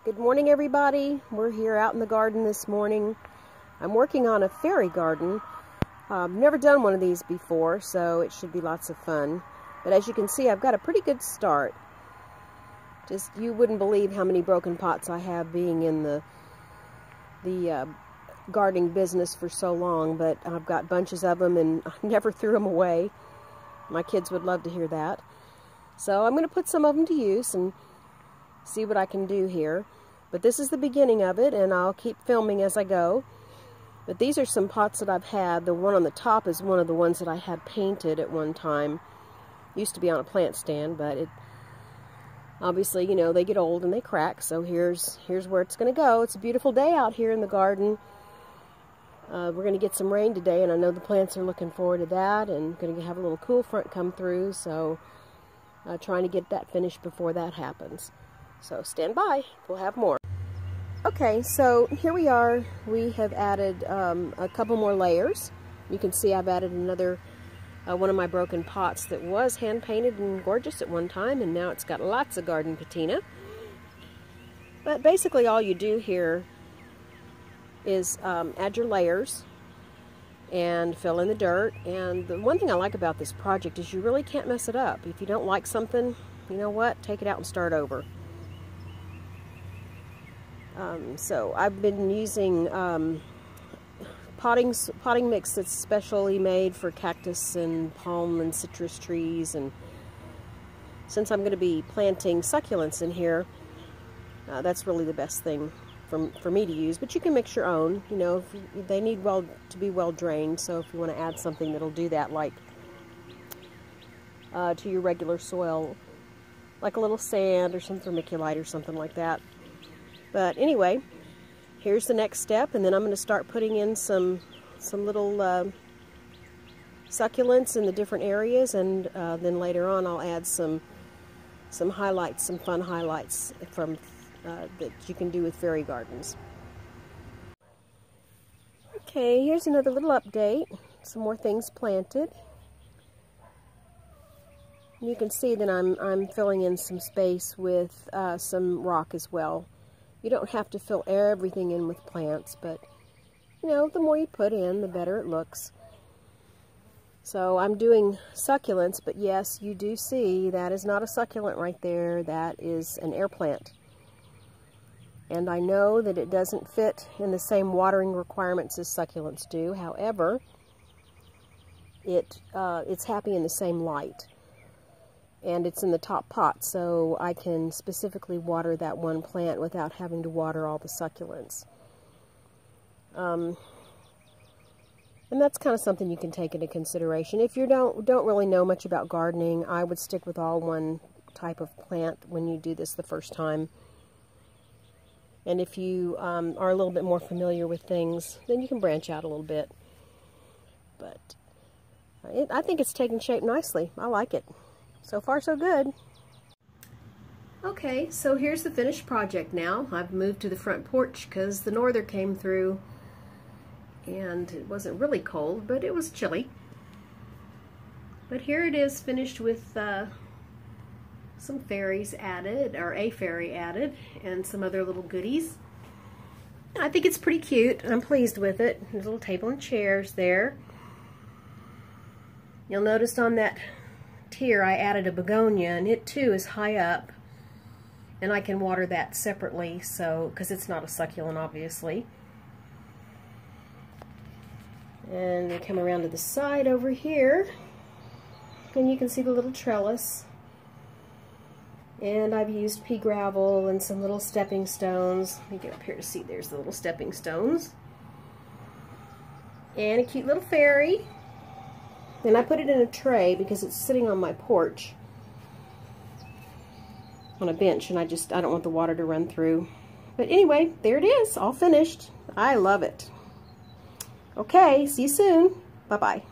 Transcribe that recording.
Good morning, everybody. We're here out in the garden this morning. I'm working on a fairy garden. I've never done one of these before, so it should be lots of fun. But as you can see, I've got a pretty good start. Just, you wouldn't believe how many broken pots I have being in the gardening business for so long, but I've got bunches of them and I never threw them away. My kids would love to hear that. So I'm going to put some of them to use and see what I can do here. But this is the beginning of it, and I'll keep filming as I go. But these are some pots that I've had. The one on the top is one of the ones that I had painted at one time. Used to be on a plant stand, but it obviously, you know, they get old and they crack. So here's where it's going to go. It's a beautiful day out here in the garden. We're going to get some rain today, and I know the plants are looking forward to that, and going to have a little cool front come through, so trying to get that finished before that happens. So stand by, we'll have more. Okay, so here we are. We have added a couple more layers. You can see I've added another one of my broken pots that was hand painted and gorgeous at one time, and now it's got lots of garden patina. But basically all you do here is add your layers and fill in the dirt. And the one thing I like about this project is you really can't mess it up. If you don't like something, you know what, take it out and start over. So I've been using potting mix that's specially made for cactus and palm and citrus trees, and since I'm going to be planting succulents in here, that's really the best thing for me to use. But you can mix your own, you know, if they need to be well drained, so if you want to add something that'll do that, like to your regular soil, like a little sand or some vermiculite or something like that. But anyway, here's the next step, and then I'm going to start putting in some little succulents in the different areas, and then later on I'll add some highlights, some fun highlights from that you can do with fairy gardens. Okay, here's another little update. Some more things planted. You can see that I'm filling in some space with some rock as well. You don't have to fill everything in with plants, but you know, the more you put in, the better it looks. So I'm doing succulents, but yes, you do see that is not a succulent right there. That is an air plant. And I know that it doesn't fit in the same watering requirements as succulents do. However, it's happy in the same light. And it's in the top pot, so I can specifically water that one plant without having to water all the succulents. And that's kind of something you can take into consideration. If you don't really know much about gardening, I would stick with all one type of plant when you do this the first time. And if you are a little bit more familiar with things, then you can branch out a little bit. But I think it's taking shape nicely. I like it. So far, so good. Okay, so here's the finished project now. I've moved to the front porch because the norther came through and it wasn't really cold, but it was chilly. But here it is, finished with some fairies added, or a fairy added, and some other little goodies. I think it's pretty cute. I'm pleased with it. There's a little table and chairs there. You'll notice on that tier I added a begonia, and it too is high up, and I can water that separately, so because it's not a succulent, obviously. And we come around to the side over here, and you can see the little trellis, and I've used pea gravel and some little stepping stones. Let me get up here to see. There's the little stepping stones, and a cute little fairy. And I put it in a tray because it's sitting on my porch on a bench, and I don't want the water to run through. But anyway, there it is, all finished. I love it. Okay, see you soon. Bye-bye.